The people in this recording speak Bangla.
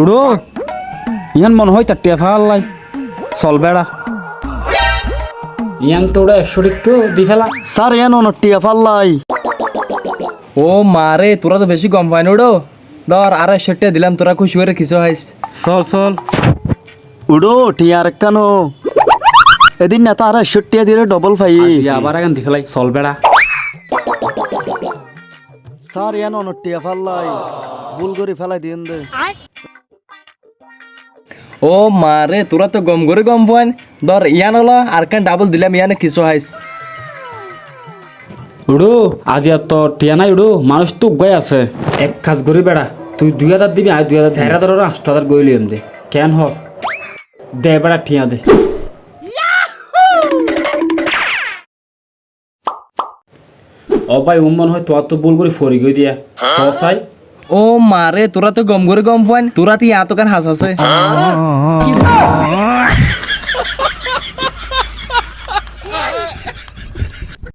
উড়ো ইয়ান মনে হয় তার টিয়া ফাল্লাই চল বেড়া ইয়াং তোড়ে 100 টাকা দি ফেলা। স্যার এন অনটিয়া ফাল্লাই ও মারে তোরা তো বেশি কম পাই উড়ো ধর 250 টাকা দিলাম তোরা খুশি করে কিছু হাইস চল চল উডো টিয়ার কেন এদিন না তারা 60 দিয়ে ডবল পাই আজি আবার এখন দি ফেলাই চল বেড়া স্যার এন অনটিয়া ফাল্লাই ভুল করে ফেলাই দিন দে ও মারে তোরা তো গম করে গম পান ধর ইয়ান হলো আর কান ডাবল দিলাম ইয়ানে কিছু হাইস উড়ো আজি আর তো টিয়া নাই উড়ো মানুষ তো গয় আছে এক কাজ করি বেড়া তুই 2000 দিবি আর 2000 4,000 8,000 গইলি এম দে কেন হস দে বেড়া টিয়া দে ও ভাই উম্মন হয় তোর তো ভুল করে ফরি গই দিয়া সসাই ও মারে তোরা তো গম করে গম পান তোরা তো এত কান হাস আছে